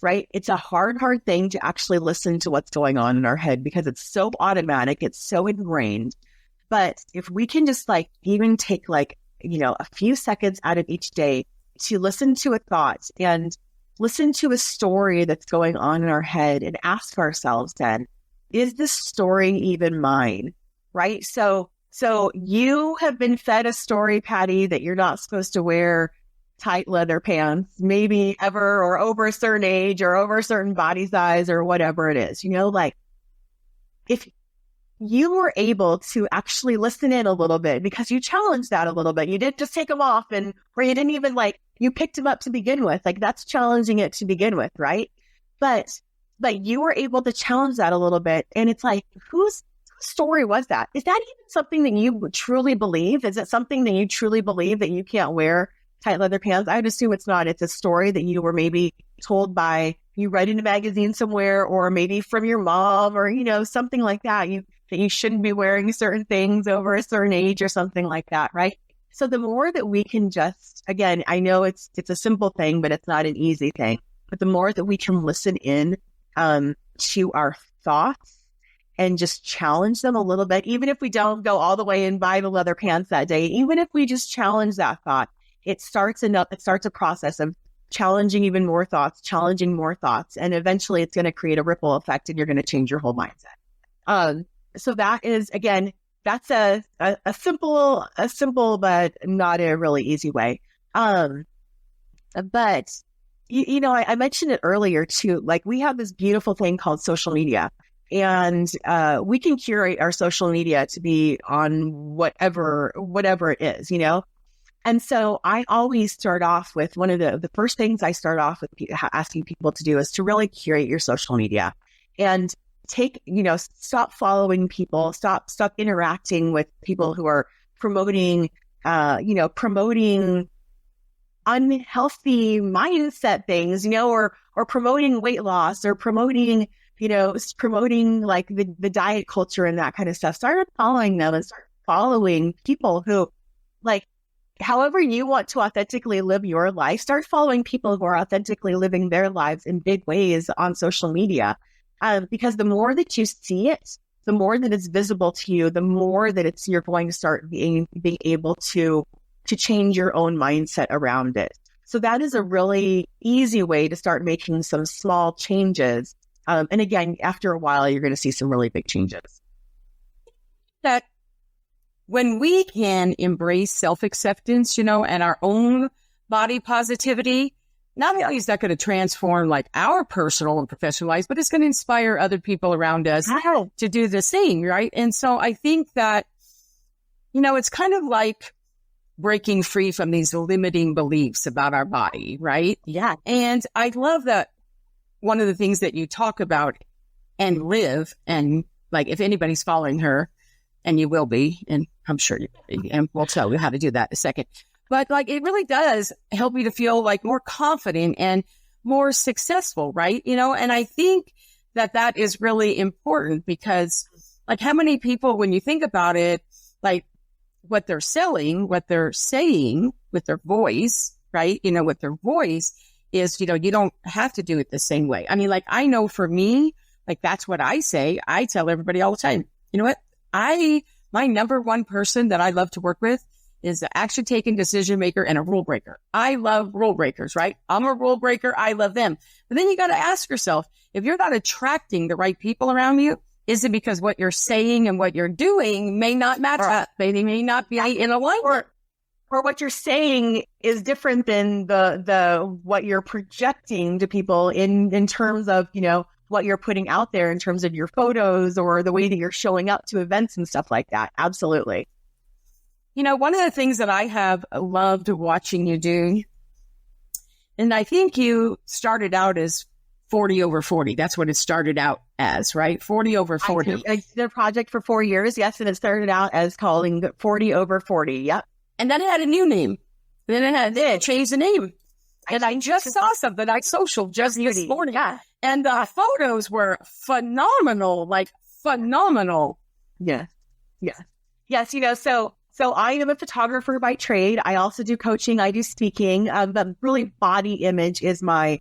right? It's a hard thing to actually listen to what's going on in our head because it's so automatic. It's so ingrained. But if we can just even take a few seconds out of each day to listen to a thought and listen to a story that's going on in our head and ask ourselves then, is this story even mine? Right? So you have been fed a story, Patty, that you're not supposed to wear tight leather pants, maybe ever, or over a certain age or over a certain body size or whatever it is, if you were able to actually listen in a little bit because you challenged that a little bit, you didn't just take them off or you didn't even you picked them up to begin with, that's challenging it to begin with, right? But you were able to challenge that a little bit. And it's whose story was that? Is that even something that you truly believe? Is it something that you truly believe that you can't wear tight leather pants? I would assume it's not. It's a story that you were maybe told by, you read in a magazine somewhere, or maybe from your mom, or, something like that. That you shouldn't be wearing certain things over a certain age or something like that, right? So the more that we can just, again, I know it's a simple thing, but it's not an easy thing. But the more that we can listen in to our thoughts and just challenge them a little bit, even if we don't go all the way and buy the leather pants that day, even if we just challenge that thought, it starts a process of challenging even more thoughts, challenging more thoughts, and eventually it's going to create a ripple effect and you're going to change your whole mindset. So that is, again, that's a simple, but not a really easy way. But I mentioned it earlier too, we have this beautiful thing called social media, and we can curate our social media to be on whatever it is, And so I always start off with one of the first things I start off with asking people to do is to really curate your social media and stop following people, stop interacting with people who are promoting unhealthy mindset things, or promoting weight loss or promoting the diet culture and that kind of stuff. Start following them and start following people who however you want to authentically live your life, start following people who are authentically living their lives in big ways on social media. Because the more that you see it, the more that it's visible to you, the more that you're going to start being able to change your own mindset around it. So that is a really easy way to start making some small changes. And again, after a while, you're going to see some really big changes. That when we can embrace self-acceptance, and our own body positivity, not only is that going to transform our personal and professional lives, but it's going to inspire other people around us to do the same, right? And so I think that, it's kind of like breaking free from these limiting beliefs about our body, right? Yeah. And I love that one of the things that you talk about and live, and if anybody's following her, and you will be, and I'm sure you will be, and we'll tell you how to do that in a second. But it really does help you to feel more confident and more successful, right? And I think that is really important because how many people, when you think about it, what they're selling, what they're saying with their voice, right? With their voice is, you don't have to do it the same way. I mean, I know for me, that's what I say. I tell everybody all the time, you know what? My number one person that I love to work with is the action taking decision maker and a rule breaker. I love rule breakers, right? I'm a rule breaker. I love them. But then you got to ask yourself, if you're not attracting the right people around you, is it because what you're saying and what you're doing may not match up? They may not be in alignment. Or what you're saying is different than the what you're projecting to people in terms of, what you're putting out there in terms of your photos or the way that you're showing up to events and stuff like that. Absolutely. One of the things that I have loved watching you do, and I think you started out as 40 over 40. That's what it started out as, right? 40 over 40. I did a project for 4 years, yes, and it started out as calling 40 over 40. Yep. And then it had a new name. Then it changed the name. And I just saw something I social just this morning. Yeah. And the photos were phenomenal, like phenomenal. Yes. Yes. Yes. So I am a photographer by trade. I also do coaching. I do speaking. But really body image is my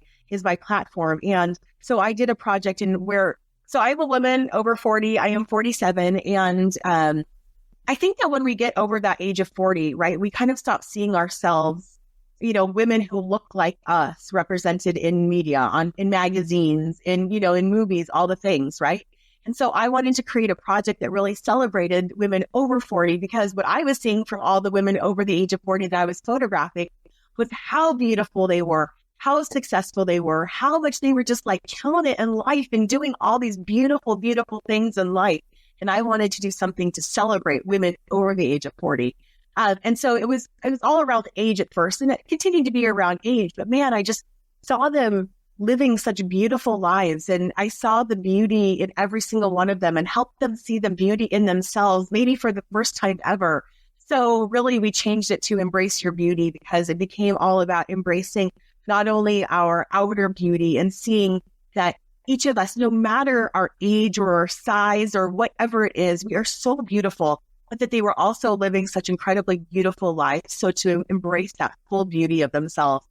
platform. And so I did a project so I'm a woman over 40. I am 47. And I think that when we get over that age of 40, right, we kind of stop seeing ourselves, women who look like us represented in media, in magazines, in movies, all the things, right? And so I wanted to create a project that really celebrated women over 40, because what I was seeing from all the women over the age of 40 that I was photographing was how beautiful they were, how successful they were, how much they were just like killing it in life and doing all these beautiful, beautiful things in life. And I wanted to do something to celebrate women over the age of 40. And so it was all around age at first, and it continued to be around age. But man, I just saw them living such beautiful lives, and I saw the beauty in every single one of them and helped them see the beauty in themselves, maybe for the first time ever. So really, we changed it to Embrace Your Beauty, because it became all about embracing not only our outer beauty and seeing that each of us, no matter our age or our size or whatever it is, we are so beautiful, but that they were also living such incredibly beautiful lives. So to embrace that full beauty of themselves.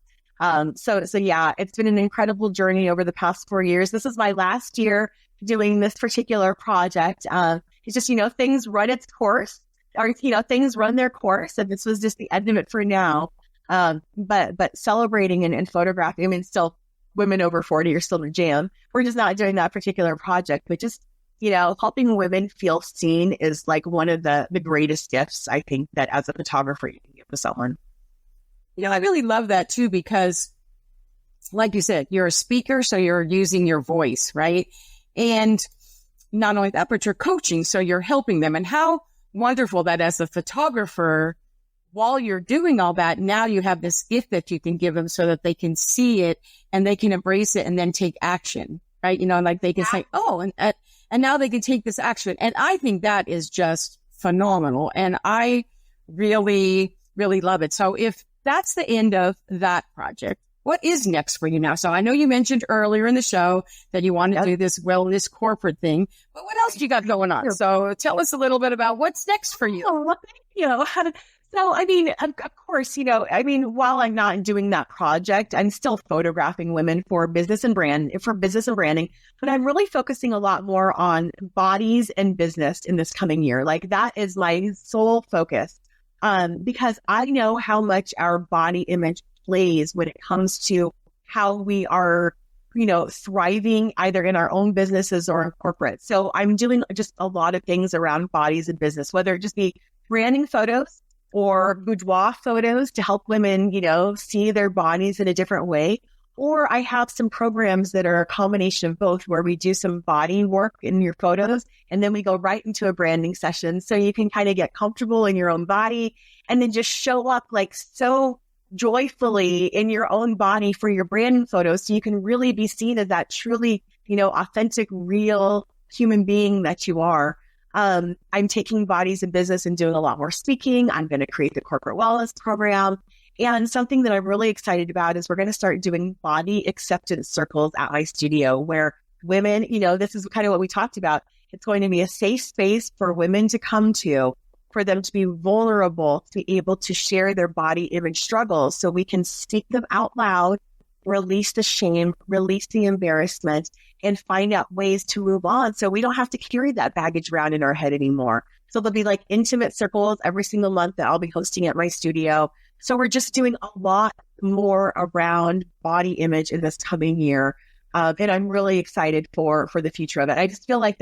So yeah, it's been an incredible journey over the past 4 years. This is my last year doing this particular project. It's just, things run its course, or, things run their course. And this was just the end of it for now. But celebrating and photographing, I mean, still women over 40 are still the jam. We're just not doing that particular project, but just, helping women feel seen is like one of the greatest gifts, I think, that as a photographer you can give to someone. I really love that too, because like you said, you're a speaker, so you're using your voice, right? And not only that, but you're coaching, so you're helping them. And how wonderful that as a photographer, while you're doing all that, now you have this gift that you can give them so that they can see it and they can embrace it and then take action, right? Like they can say, oh, and now they can take this action. And I think that is just phenomenal. And I really, really love it. So if that's the end of that project, what is next for you now? So I know you mentioned earlier in the show that you want to do this wellness corporate thing, but what else you got going on? So tell us a little bit about what's next for you. Oh, well, thank you. So, I mean, of course, while I'm not doing that project, I'm still photographing women for business and branding, but I'm really focusing a lot more on bodies and business in this coming year. Like that is my sole focus. Because I know how much our body image plays when it comes to how we are, thriving either in our own businesses or in corporate. So I'm doing just a lot of things around bodies and business, whether it just be branding photos or boudoir photos to help women, see their bodies in a different way. Or I have some programs that are a combination of both, where we do some body work in your photos, and then we go right into a branding session. So you can kind of get comfortable in your own body and then just show up like so joyfully in your own body for your branding photos. So you can really be seen as that truly, authentic, real human being that you are. I'm taking bodies in business and doing a lot more speaking. I'm going to create the corporate wellness program. And something that I'm really excited about is we're going to start doing body acceptance circles at my studio, where women, this is kind of what we talked about. It's going to be a safe space for women to come to, for them to be vulnerable, to be able to share their body image struggles, so we can speak them out loud, release the shame, release the embarrassment, and find out ways to move on, so we don't have to carry that baggage around in our head anymore. So there'll be like intimate circles every single month that I'll be hosting at my studio. So we're just doing a lot more around body image in this coming year. And I'm really excited for the future of it. I just feel like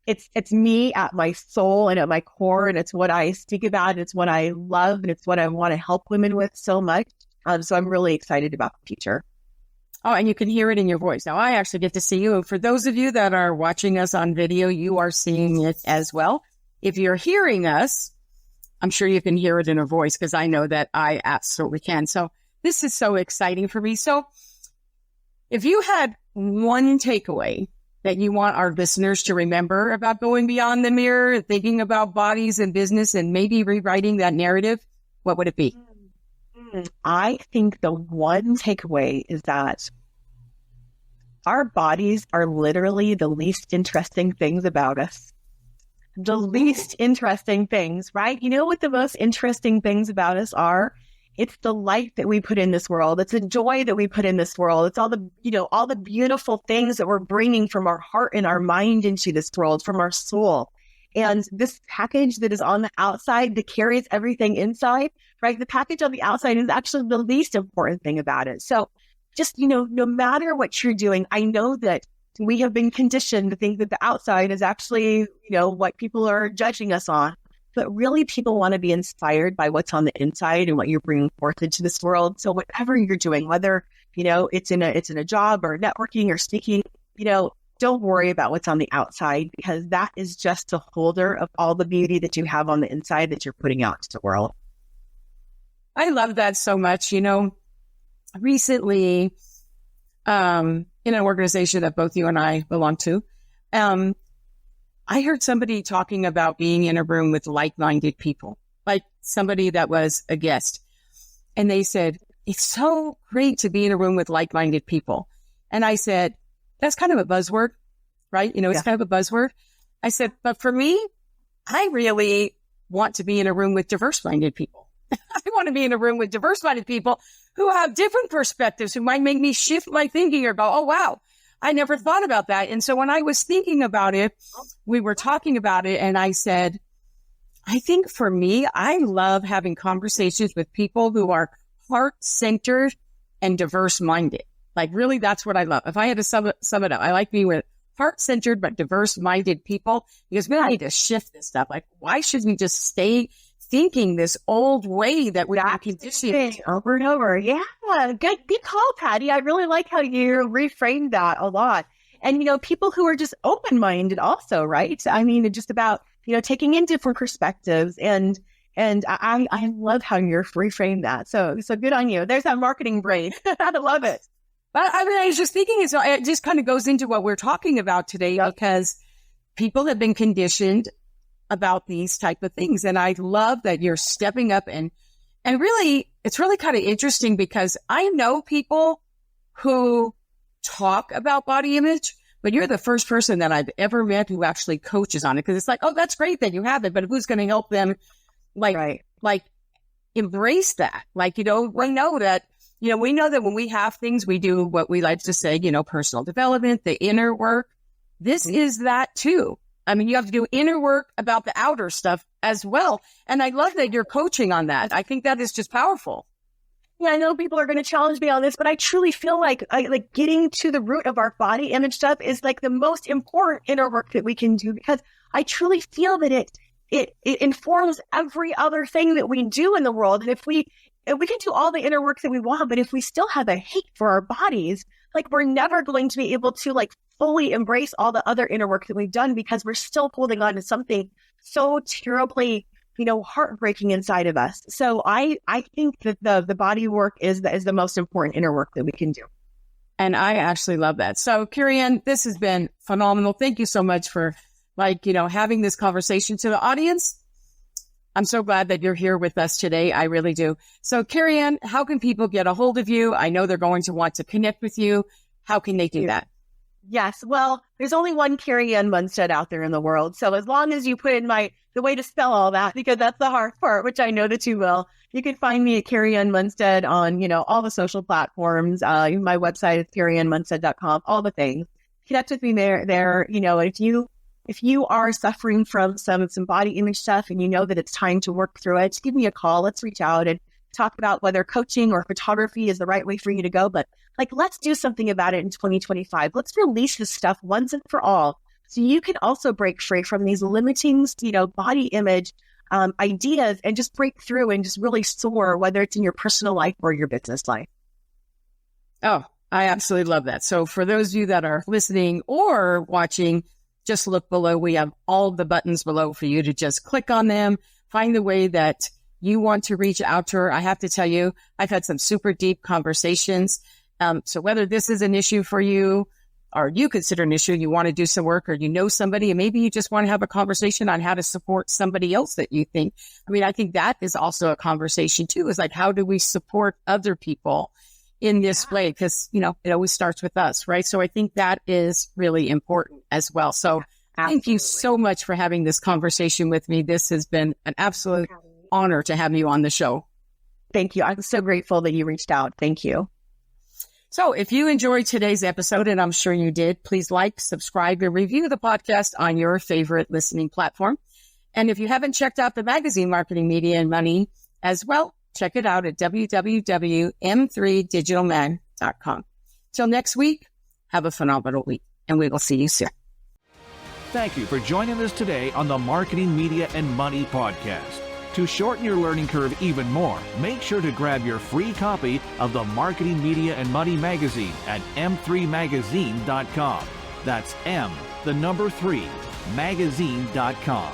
it's me at my soul and at my core, and it's what I speak about, and it's what I love, and it's what I want to help women with so much. So I'm really excited about the future. Oh, and you can hear it in your voice. Now, I actually get to see you. For those of you that are watching us on video, you are seeing it as well. If you're hearing us, I'm sure you can hear it in her voice, because I know that I absolutely can. So this is so exciting for me. So if you had one takeaway that you want our listeners to remember about going beyond the mirror, thinking about bodies and business and maybe rewriting that narrative, what would it be? I think the one takeaway is that our bodies are literally the least interesting things about us. The least interesting things, right? You know what the most interesting things about us are? It's the light that we put in this world. It's the joy that we put in this world. It's all the, all the beautiful things that we're bringing from our heart and our mind into this world, from our soul. And this package that is on the outside that carries everything inside, right? The package on the outside is actually the least important thing about it. So just, no matter what you're doing, I know that we have been conditioned to think that the outside is actually, what people are judging us on. But really, people want to be inspired by what's on the inside and what you're bringing forth into this world. So whatever you're doing, whether, it's in a job or networking or speaking, don't worry about what's on the outside, because that is just a holder of all the beauty that you have on the inside that you're putting out to the world. I love that so much. Recently, in an organization that both you and I belong to, I heard somebody talking about being in a room with like-minded people, like somebody that was a guest. And they said, it's so great to be in a room with like-minded people. And I said, that's kind of a buzzword, right? It's kind of a buzzword. I said, but for me, I really want to be in a room with diverse-minded people. I want to be in a room with diverse-minded people who have different perspectives, who might make me shift my thinking or go, oh, wow, I never thought about that. And so when I was thinking about it, we were talking about it, and I said, I think for me, I love having conversations with people who are heart-centered and diverse-minded. Like, really, that's what I love. If I had to sum it up, I like being with heart-centered but diverse-minded people, because we need to shift this stuff. Like, why should we just stay thinking this old way that we are conditioned over and over? Yeah, good call, Patty. I really like how you reframed that a lot. And, people who are just open-minded also, right? I mean, just about, taking in different perspectives. And I love how you're reframed that. So good on you. There's that marketing brain. I love it. But I was just thinking, it just kind of goes into what we're talking about today, because people have been conditioned about these type of things. And I love that you're stepping up and really, it's really kind of interesting, because I know people who talk about body image, but you're the first person that I've ever met who actually coaches on it. Cause it's like, oh, that's great that you have it, but who's going to help them embrace that? Like, we know that, we know that when we have things, we do what we like to say, personal development, the inner work. This is that too. I mean, you have to do inner work about the outer stuff as well. And I love that you're coaching on that. I think that is just powerful. Yeah, I know people are going to challenge me on this, but I truly feel like getting to the root of our body image stuff is like the most important inner work that we can do, because I truly feel that it informs every other thing that we do in the world. And if we can do all the inner work that we want, but if we still have a hate for our bodies, like, we're never going to be able to fully embrace all the other inner work that we've done, because we're still holding on to something so terribly, heartbreaking inside of us. So I think that the body work is the most important inner work that we can do. And I actually love that. So Karianne, this has been phenomenal. Thank you so much for having this conversation. To the audience, I'm so glad that you're here with us today. I really do. So Karianne, how can people get a hold of you? I know they're going to want to connect with you. How can they do that? Yes. Well, there's only one Karianne Munstedt out there in the world. So as long as you put in the way to spell all that, because that's the hard part, which I know that you will, you can find me at Karianne Munstedt on, all the social platforms. My website is KarianneMunstedt.com, all the things. Connect with me there. If you are suffering from some body image stuff and you know that it's time to work through it, give me a call. Let's reach out and talk about whether coaching or photography is the right way for you to go. But let's do something about it in 2025. Let's release this stuff once and for all, so you can also break free from these limiting, body image ideas, and just break through and just really soar, whether it's in your personal life or your business life. Oh, I absolutely love that. So for those of you that are listening or watching, just look below. We have all the buttons below for you to just click on them, find the way that you want to reach out to her. I have to tell you, I've had some super deep conversations, So whether this is an issue for you or you consider an issue, you want to do some work or you know somebody and maybe you just want to have a conversation on how to support somebody else that you think. I mean, I think that is also a conversation too, is like, how do we support other people in this way? Because, you know, it always starts with us, right? So I think that is really important as well. So thank you so much for having this conversation with me. This has been an absolute honor to have you on the show. Thank you. I'm so grateful that you reached out. Thank you. So if you enjoyed today's episode, and I'm sure you did, please like, subscribe, and review the podcast on your favorite listening platform. And if you haven't checked out the magazine Marketing, Media, and Money as well, check it out at www.m3digitalmag.com. Till next week, have a phenomenal week, and we will see you soon. Thank you for joining us today on the Marketing, Media, and Money podcast. To shorten your learning curve even more, make sure to grab your free copy of the Marketing, Media, and Money magazine at m3magazine.com. That's M3magazine.com.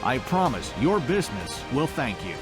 I promise your business will thank you.